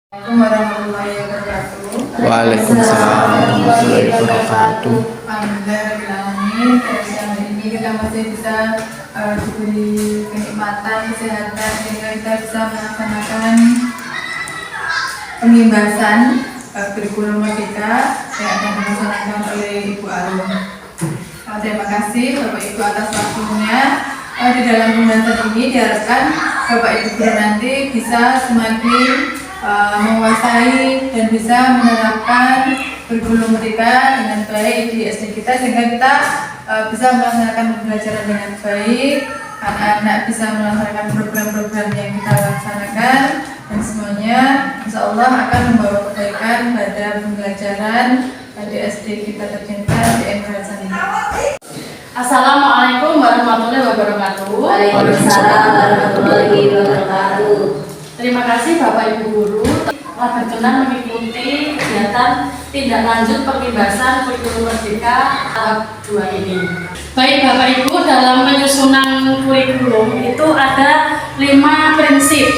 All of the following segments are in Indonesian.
Assalamualaikum warahmatullahi wabarakatuh. Waalaikumsalam warahmatullahi wabarakatuh. Alhamdulillahirrahmanirrahim. Pada siang hari ini kita masih bisa diberi kenikmatan kesehatan sehingga kita bisa melaksanakan pembebasan kurikulum merdeka yang akan dilaksanakan oleh Ibu Arum. Terima kasih Bapak Ibu atas waktunya. Di dalam pembahasan ini diharapkan Bapak Ibu guru nanti bisa semakin menguasai dan bisa menerapkan kurikulum merdeka dengan baik di SD kita sehingga kita bisa melaksanakan pembelajaran dengan baik, anak-anak bisa melaksanakan program-program yang kita laksanakan dan semuanya insya Allah akan membawa kebaikan pada pembelajaran di SD kita tercinta di MK Sanina. Assalamualaikum warahmatullahi wabarakatuh. Waalaikumsalam warahmatullahi wabarakatuh. Terima kasih Bapak Ibu Guru telah berkenan mengikuti kegiatan tindak lanjut pembebasan kurikulum merdeka tahap 2 ini. Baik Bapak Ibu, dalam penyusunan kurikulum itu ada 5 prinsip.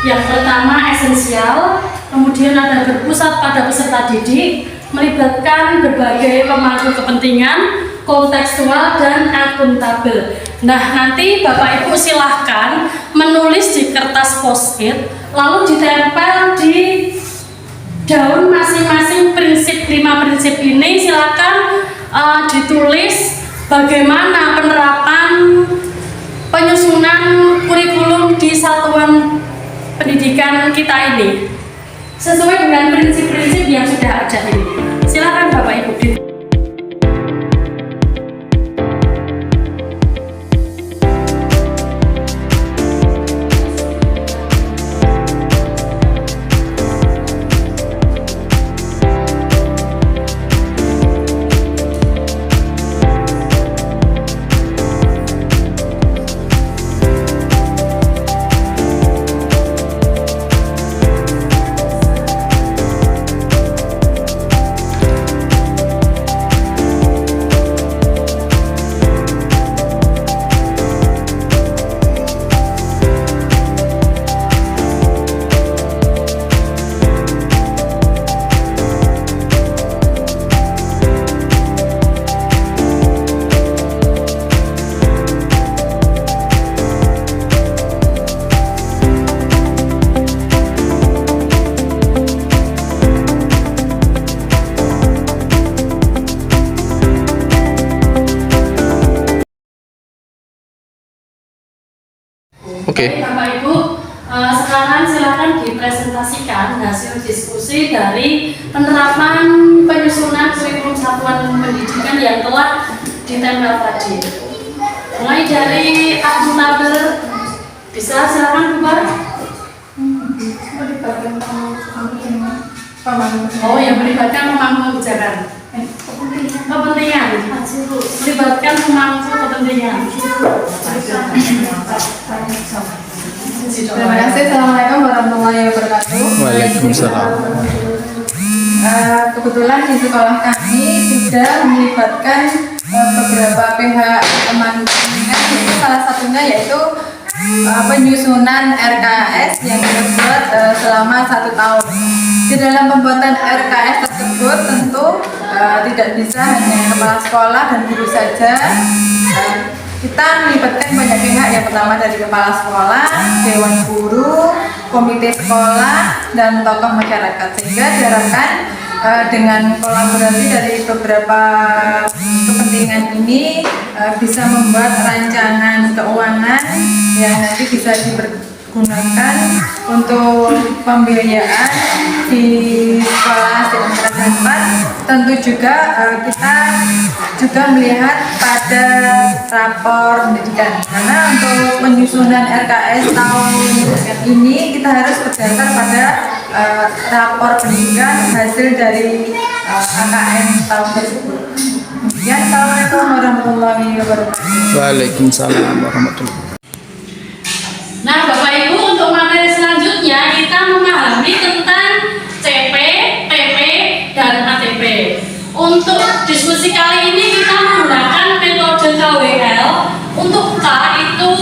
Yang pertama esensial, kemudian ada berpusat pada peserta didik, melibatkan berbagai pemangku kepentingan, kontekstual dan akuntabel. Nah, nanti Bapak Ibu silahkan menulis di kertas post-it, lalu ditempel di daun masing-masing prinsip 5 prinsip ini. Silahkan ditulis bagaimana penerapan penyusunan kurikulum di satuan pendidikan kita ini sesuai dengan prinsip-prinsip yang sudah ada ini. Silakan Bapak Ibu. Oke. Bapak Ibu, sekarang silakan dipresentasikan hasil diskusi dari penerapan penyusunan kurikulum satuan pendidikan yang telah ditempel tadi. Mulai dari akuntabel, bisa silakan bubar. Oh, yang melibatkan pemangku kebijakan. Kepentingan, melibatkan pemangku kepentingan. Terima kasih. Assalamualaikum warahmatullahi wabarakatuh. Waalaikumsalam. Kebetulan di sekolah kami sudah melibatkan beberapa pihak pemangku kepentingan, yaitu salah satunya yaitu penyusunan RKS yang dibuat selama 1 tahun. Di dalam pembuatan RKS tersebut tentu tidak bisa hanya kepala sekolah dan guru saja. Kita melibatkan banyak pihak, yang pertama dari kepala sekolah, dewan guru, komite sekolah, dan tokoh masyarakat. Sehingga diharapkan dengan kolaborasi dari beberapa kepentingan ini bisa membuat rancangan keuangan yang nanti bisa dipergunakan untuk pembiayaan di sekolah di tempat. Tentu juga kita juga melihat pada rapor pendidikan, karena untuk penyusunan RKS tahun ini kita harus berdasar pada rapor pendidikan hasil dari AKM tahun tersebut. Assalamualaikum warahmatullahi wabarakatuh. Waalaikumsalam warahmatullahi wabarakatuh. Nah, Bapak Ibu, untuk materi selanjutnya kita memahami tentang CP, TP, dan ATP. Untuk diskusi kali ini kita menggunakan metode KWL. Untuk K itu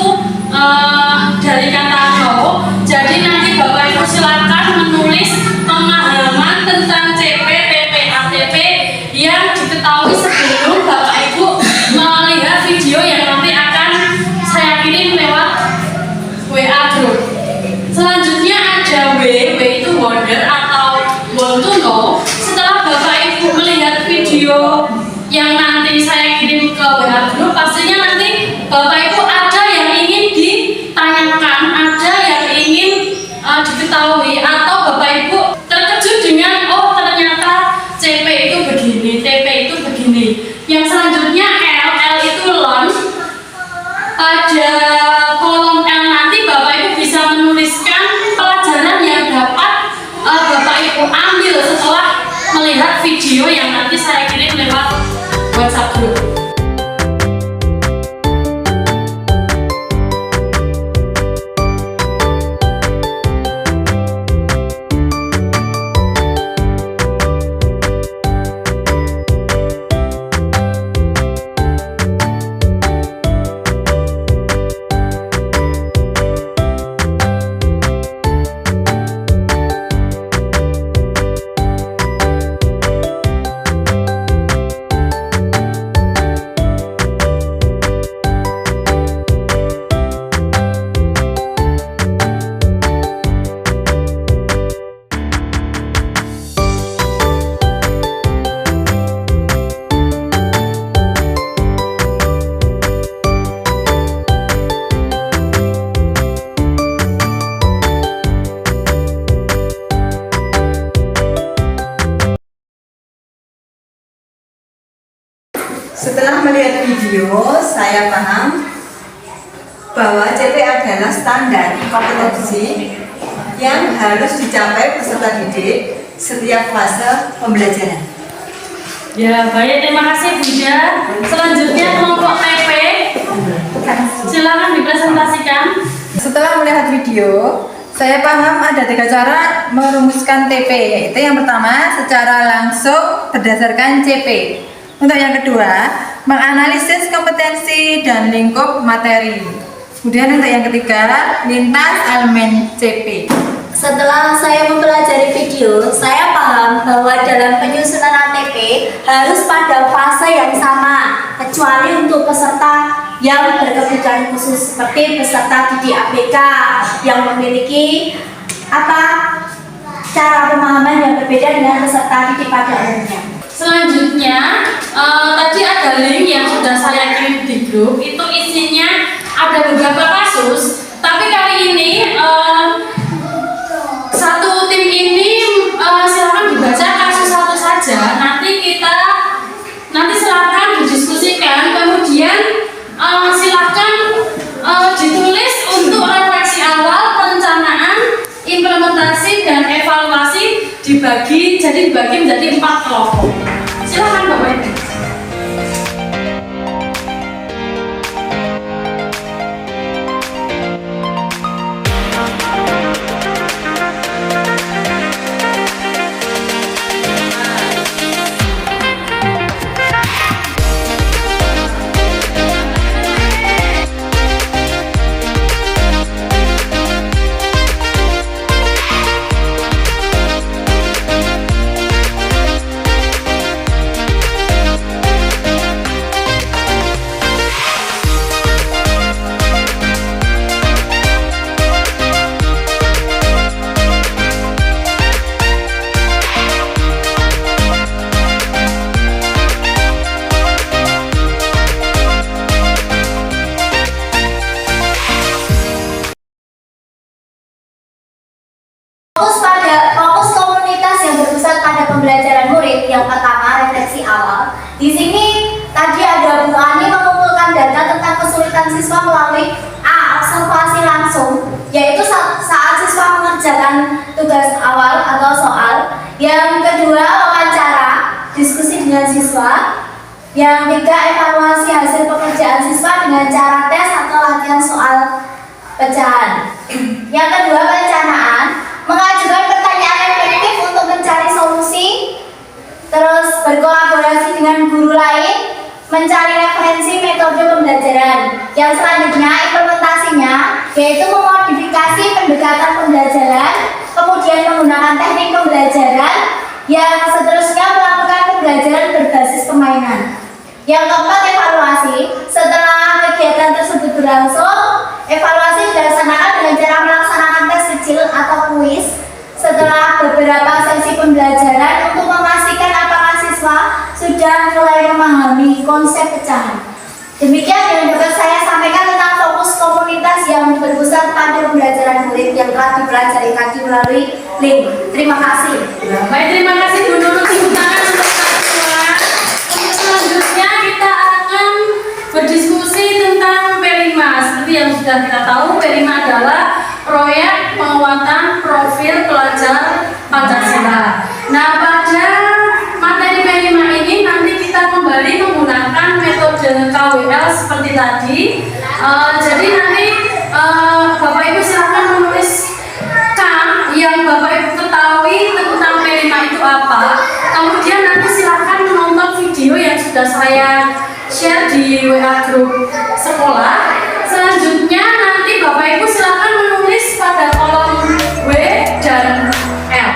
dari kata go. Jadi nanti Bapak Ibu silakan menulis video, saya paham bahwa CP adalah standar kompetensi yang harus dicapai peserta didik setiap fase pembelajaran. Ya, baik, terima kasih Bunda. Selanjutnya kelompok TP. Silakan dipresentasikan. Setelah melihat video, saya paham ada 3 cara merumuskan TP, yaitu yang pertama secara langsung berdasarkan CP. Untuk yang kedua, menganalisis kompetensi dan lingkup materi. Kemudian untuk yang ketiga, lintas elemen CP. Setelah saya mempelajari video, saya paham bahwa dalam penyusunan ATP harus pada fase yang sama, kecuali untuk peserta yang berkebutuhan khusus seperti peserta didik ABK yang memiliki cara pemahaman yang berbeda dengan peserta didik pada umumnya. Selanjutnya, tadi ada link yang sudah saya kirim di grup. Itu isinya ada beberapa kasus, tapi kali ini satu tim ini silakan dibaca kasus satu saja. Nanti silakan didiskusikan, kemudian silakan ditulis untuk refleksi awal, perencanaan, implementasi dan evaluasi dibagi menjadi 4 kelompok. Silakan Bapak Ibu. Fokus komunitas yang berpusat pada pembelajaran murid. Yang pertama, refleksi awal. Di sini tadi ada Bu Ani mengumpulkan data tentang kesulitan siswa melalui observasi langsung, yaitu saat siswa mengerjakan tugas awal atau soal. Yang kedua, wawancara, diskusi dengan siswa. Yang ketiga, evaluasi hasil pekerjaan siswa dengan cara tes atau latihan soal pecahan. Yang kedua, perencanaan, mengajukan pertanyaan efektif untuk mencari solusi, terus berkolaborasi dengan guru lain, mencari referensi metode pembelajaran. Yang selanjutnya, implementasinya, yaitu memodifikasi pendekatan pembelajaran, kemudian menggunakan teknik pembelajaran. Yang seterusnya, melakukan pembelajaran berbasis permainan. Yang keempat, evaluasi. Setelah kegiatan tersebut berlangsung, evaluasi dilaksanakan dengan cara melaksanakan tes kecil atau kuis setelah beberapa sesi pembelajaran untuk memastikan apakah siswa sudah mulai memahami konsep pecahan. Demikian yang dapat saya sampaikan tentang fokus komunitas yang berpusat pada pembelajaran murid yang telah dipelajari tadi melalui link. Terima kasih. Baik, terima kasih Bu Nurul. Tepuk tangan untuk semua. Selanjutnya kita akan berdiskusi tentang P5. Seperti yang sudah kita tahu, P5 adalah proyek penguatan profil pelajar Pancasila. Nah, pada materi P5 ini nanti kita kembali menggunakan metode KWL seperti tadi. Jadi nanti Bapak Ibu silakan menuliskan yang Bapak Ibu ketahui tentang P5 itu apa. Kemudian nanti silakan menonton video yang sudah saya share di WA grup sekolah. Selanjutnya nanti Bapak Ibu silakan menulis pada kolom W dan L.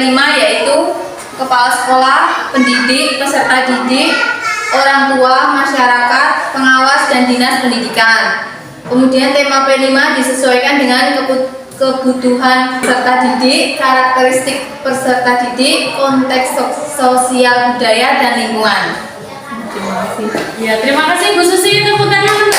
5 yaitu kepala sekolah, pendidik, peserta didik, orang tua, masyarakat, pengawas, dan dinas pendidikan. Kemudian tema P5 disesuaikan dengan kebutuhan peserta didik, karakteristik peserta didik, konteks sosial budaya, dan lingkungan. Terima kasih. Ya, terima kasih Bu Susi. Tepuk tangan untuk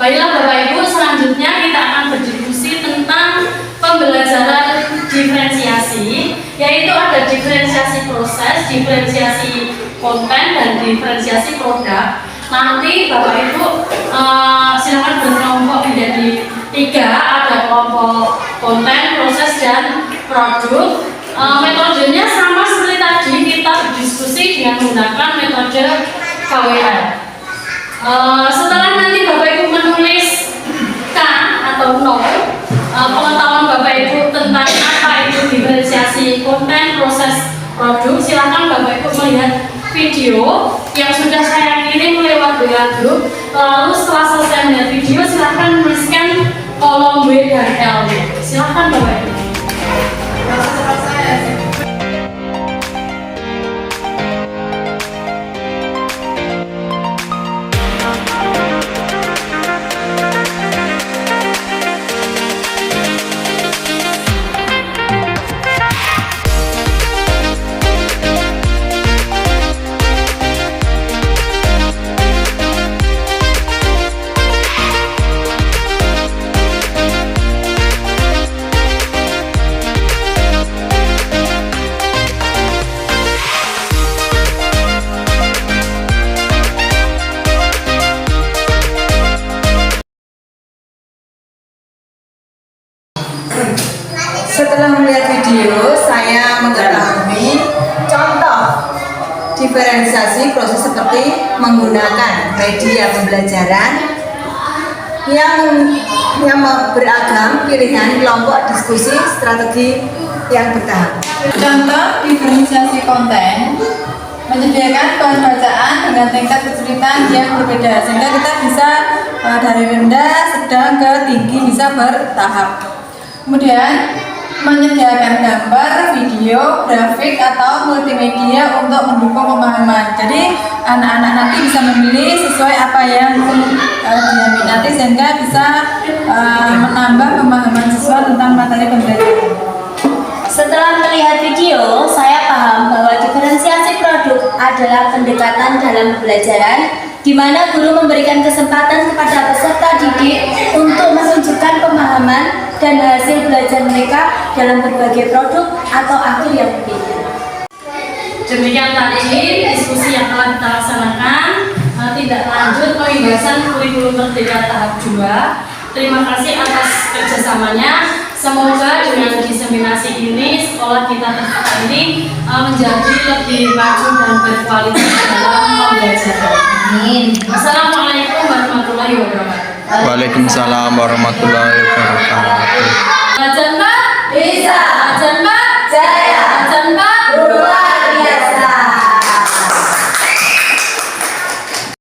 baiklah Bapak Ibu, selanjutnya kita akan berdiskusi tentang pembelajaran diferensiasi, yaitu ada diferensiasi proses, diferensiasi konten, dan diferensiasi produk. Nanti Bapak Ibu silakan berkelompok menjadi 3, ada kelompok konten, proses, dan produk. Metodenya sama seperti tadi, kita berdiskusi dengan menggunakan metode KWR. Setelah nanti Bapak Ibu menulis K atau 0, pengetahuan Bapak Ibu tentang apa itu diferensiasi konten, proses, produk, silakan Bapak Ibu melihat video yang sudah saya kirim lewat WA Group. Lalu setelah selesai melihat video, silakan menuliskan kolom W dan L. Silakan Bapak Ibu. Setelah melihat video, saya mengetahui contoh diferensiasi proses seperti menggunakan media pembelajaran yang beragam, pilihan kelompok, diskusi, strategi yang bertahap. Contoh diferensiasi konten menyediakan bahan bacaan dengan tingkat kesulitan yang berbeda sehingga kita bisa dari rendah, sedang ke tinggi, bisa bertahap. Kemudian menyediakan gambar, video, grafik, atau multimedia untuk mendukung pemahaman. Jadi anak-anak nanti bisa memilih sesuai apa yang dia minati sehingga bisa menambah pemahaman siswa tentang materi pembelajaran. Setelah melihat video, saya paham bahwa diferensiasi produk adalah pendekatan dalam pembelajaran di mana guru memberikan kesempatan kepada peserta didik untuk menunjukkan pemahaman dan hasil belajar mereka dalam berbagai produk atau akhir yang berbeda. Demikian tadi diskusi yang telah kita laksanakan. Tindak lanjut pembahasan kurikulum merdeka tahap 2. Terima kasih atas kerjasamanya. Semoga dengan diseminasi ini sekolah kita tercinta ini menjadi lebih maju dan berkualitas dalam pembelajaran. Amin. Assalamualaikum warahmatullahi wabarakatuh. Waalaikumsalam warahmatullahi wabarakatuh. Belajar Pak? Bisa.